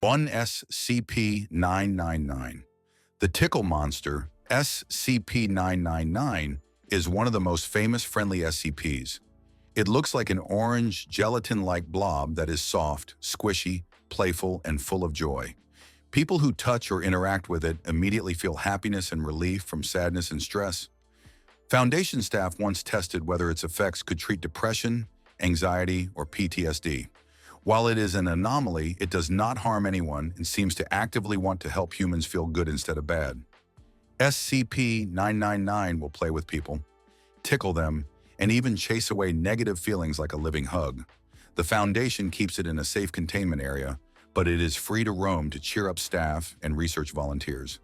1. SCP-999 The Tickle Monster, SCP-999, is one of the most famous friendly SCPs. It looks like an orange, gelatin-like blob that is soft, squishy, playful, and full of joy. People who touch or interact with it immediately feel happiness and relief from sadness and stress. Foundation staff once tested whether its effects could treat depression, anxiety, or PTSD. While it is an anomaly, it does not harm anyone and seems to actively want to help humans feel good instead of bad. SCP-999 will play with people, tickle them, and even chase away negative feelings like a living hug. The Foundation keeps it in a safe containment area, but it is free to roam to cheer up staff and research volunteers.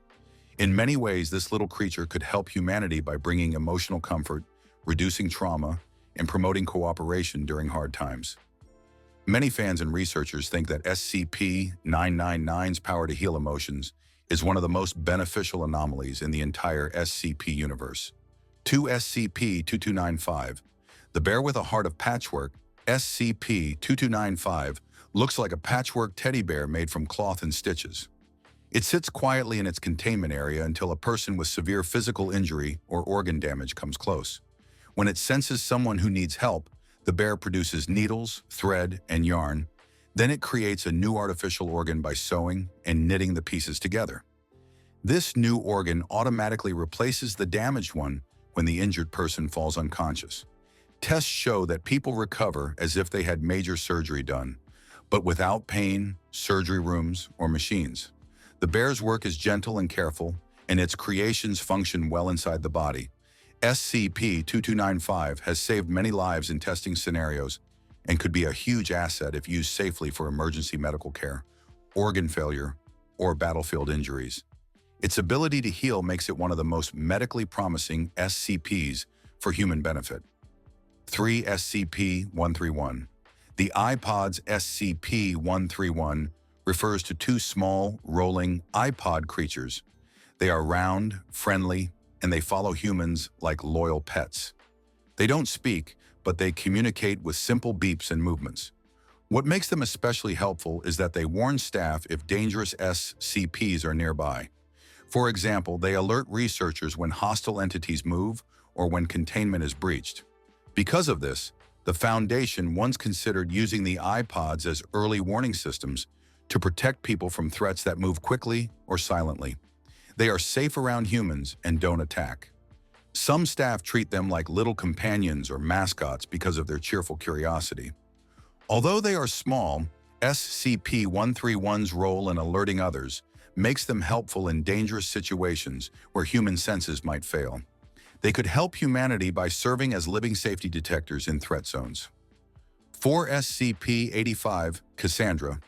In many ways, this little creature could help humanity by bringing emotional comfort, reducing trauma, and promoting cooperation during hard times. Many fans and researchers think that SCP-999's power to heal emotions is one of the most beneficial anomalies in the entire SCP universe. 2. SCP-2295 The Bear with a Heart of Patchwork, SCP-2295, looks like a patchwork teddy bear made from cloth and stitches. It sits quietly in its containment area until a person with severe physical injury or organ damage comes close. When it senses someone who needs help, the bear produces needles, thread, and yarn. Then it creates a new artificial organ by sewing and knitting the pieces together. This new organ automatically replaces the damaged one when the injured person falls unconscious. Tests show that people recover as if they had major surgery done, but without pain, surgery rooms, or machines. The bear's work is gentle and careful, and its creations function well inside the body. SCP-2295 has saved many lives in testing scenarios and could be a huge asset if used safely for emergency medical care, organ failure, or battlefield injuries. Its ability to heal makes it one of the most medically promising SCPs for human benefit. 3. SCP-131 The iPod's SCP-131 refers to two small, rolling iPod creatures. They are round, friendly, and they follow humans like loyal pets. They don't speak, but they communicate with simple beeps and movements. What makes them especially helpful is that they warn staff if dangerous SCPs are nearby. For example, they alert researchers when hostile entities move or when containment is breached. Because of this, the Foundation once considered using the iPods as early warning systems to protect people from threats that move quickly or silently. They are safe around humans and don't attack. Some staff treat them like little companions or mascots because of their cheerful curiosity. Although they are small, SCP-131's role in alerting others makes them helpful in dangerous situations where human senses might fail. They could help humanity by serving as living safety detectors in threat zones. 4. SCP-85 Cassandra,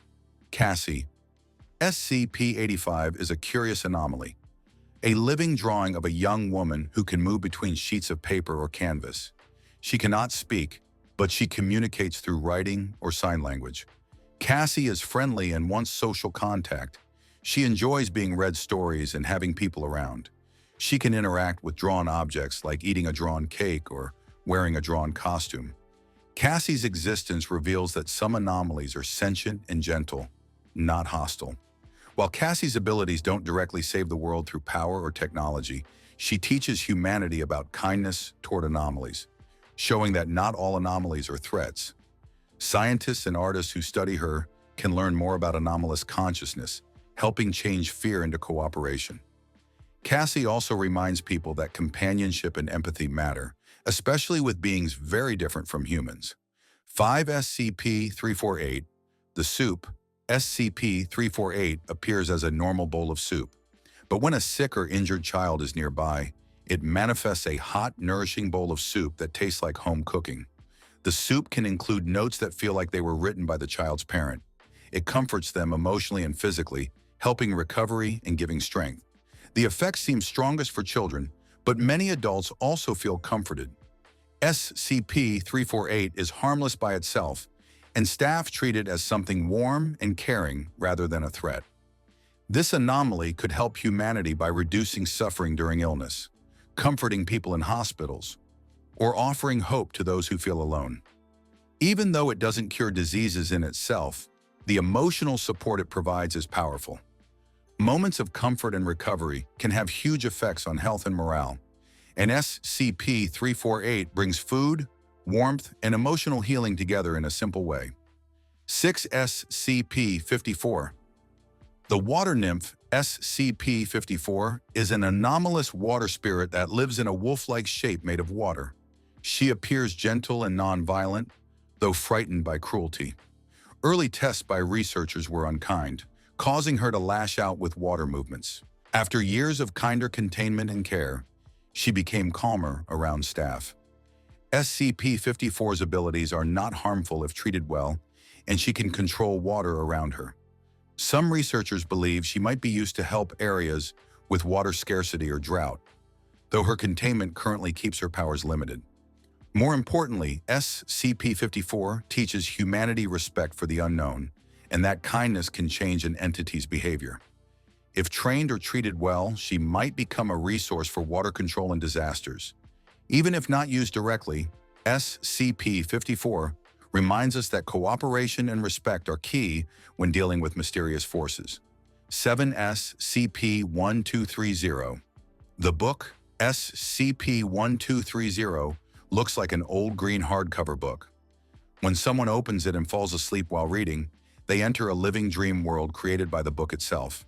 Cassy. SCP-85 is a curious anomaly, a living drawing of a young woman who can move between sheets of paper or canvas. She cannot speak, but she communicates through writing or sign language. Cassy is friendly and wants social contact. She enjoys being read stories and having people around. She can interact with drawn objects like eating a drawn cake or wearing a drawn costume. Cassy's existence reveals that some anomalies are sentient and gentle, not hostile. While Cassy's abilities don't directly save the world through power or technology, she teaches humanity about kindness toward anomalies, showing that not all anomalies are threats. Scientists and artists who study her can learn more about anomalous consciousness, helping change fear into cooperation. Cassy also reminds people that companionship and empathy matter, especially with beings very different from humans. 5. SCP-348 The Soup. SCP-348 appears as a normal bowl of soup, but when a sick or injured child is nearby, it manifests a hot, nourishing bowl of soup that tastes like home cooking. The soup can include notes that feel like they were written by the child's parent. It comforts them emotionally and physically, helping recovery and giving strength. The effects seem strongest for children, but many adults also feel comforted. SCP-348 is harmless by itself, and staff treat it as something warm and caring rather than a threat. This anomaly could help humanity by reducing suffering during illness, comforting people in hospitals, or offering hope to those who feel alone. Even though it doesn't cure diseases in itself, The emotional support it provides is powerful. Moments of comfort and recovery can have huge effects on health and morale, and SCP-348 brings food, warmth, and emotional healing together in a simple way. 6. SCP-54. The water nymph, SCP-54, is an anomalous water spirit that lives in a wolf-like shape made of water. She appears gentle and non-violent, though frightened by cruelty. Early tests by researchers were unkind, causing her to lash out with water movements. After years of kinder containment and care, she became calmer around staff. SCP-54's abilities are not harmful if treated well, and she can control water around her. Some researchers believe she might be used to help areas with water scarcity or drought, though her containment currently keeps her powers limited. More importantly, SCP-54 teaches humanity respect for the unknown, and that kindness can change an entity's behavior. If trained or treated well, she might become a resource for water control and disasters. Even if not used directly, SCP-54 reminds us that cooperation and respect are key when dealing with mysterious forces. 7. SCP-1230 The Book, SCP-1230, looks like an old green hardcover book. When someone opens it and falls asleep while reading, they enter a living dream world created by the book itself.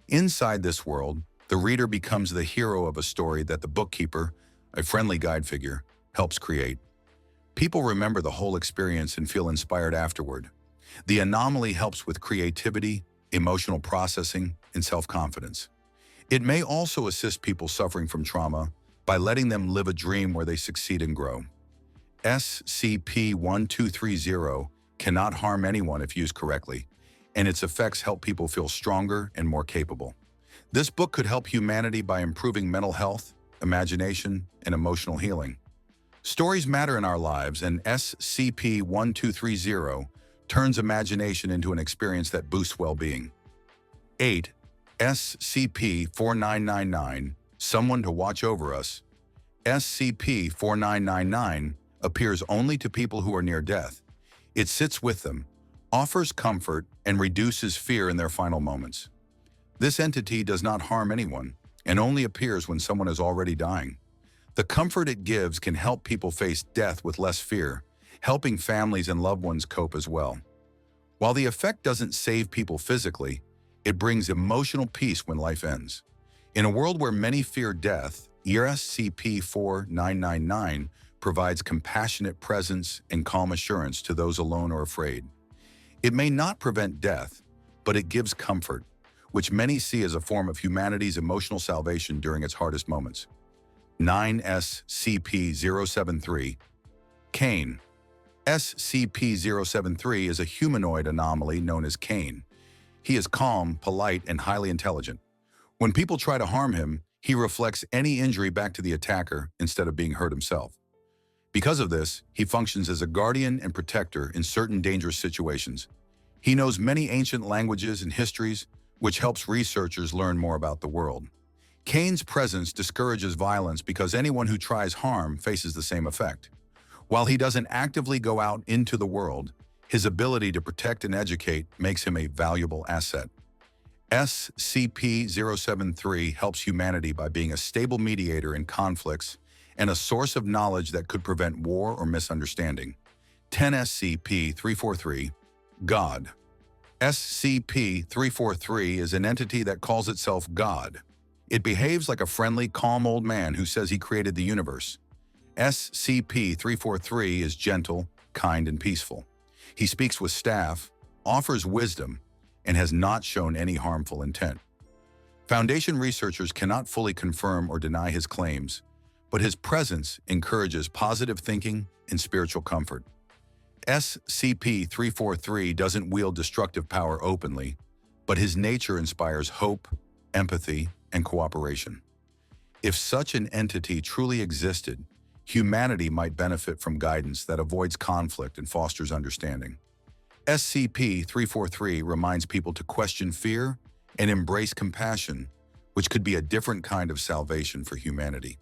Inside this world, the reader becomes the hero of a story that the bookkeeper, a friendly guide figure, helps create. People remember the whole experience and feel inspired afterward. The anomaly helps with creativity, emotional processing, and self-confidence. It may also assist people suffering from trauma by letting them live a dream where they succeed and grow. SCP-1230 cannot harm anyone if used correctly, and its effects help people feel stronger and more capable. This book could help humanity by improving mental health, imagination, and emotional healing. Stories matter in our lives, and SCP-1230 turns imagination into an experience that boosts well-being. 8. SCP-4999 Someone to Watch Over Us. SCP-4999 appears only to people who are near death. It sits with them, offers comfort, and reduces fear in their final moments. This entity does not harm anyone and only appears when someone is already dying. The comfort it gives can help people face death with less fear, helping families and loved ones cope as well. While the effect doesn't save people physically, it brings emotional peace when life ends. In a world where many fear death, SCP-4999 provides compassionate presence and calm assurance to those alone or afraid. It may not prevent death, but it gives comfort, which many see as a form of humanity's emotional salvation during its hardest moments. 9. SCP-073 Cain. SCP-073 is a humanoid anomaly known as Cain. He is calm, polite, and highly intelligent. When people try to harm him, he reflects any injury back to the attacker instead of being hurt himself. Because of this, he functions as a guardian and protector in certain dangerous situations. He knows many ancient languages and histories, which helps researchers learn more about the world. Cain's presence discourages violence because anyone who tries harm faces the same effect. While he doesn't actively go out into the world, his ability to protect and educate makes him a valuable asset. SCP-073 helps humanity by being a stable mediator in conflicts and a source of knowledge that could prevent war or misunderstanding. 10. SCP-343 God. SCP-343 is an entity that calls itself God. It behaves like a friendly, calm old man who says he created the universe. SCP-343 is gentle, kind, and peaceful. He speaks with staff, offers wisdom, and has not shown any harmful intent. Foundation researchers cannot fully confirm or deny his claims, but his presence encourages positive thinking and spiritual comfort. SCP-343 doesn't wield destructive power openly, but his nature inspires hope, empathy, and cooperation. If such an entity truly existed, humanity might benefit from guidance that avoids conflict and fosters understanding. SCP-343 reminds people to question fear and embrace compassion, which could be a different kind of salvation for humanity.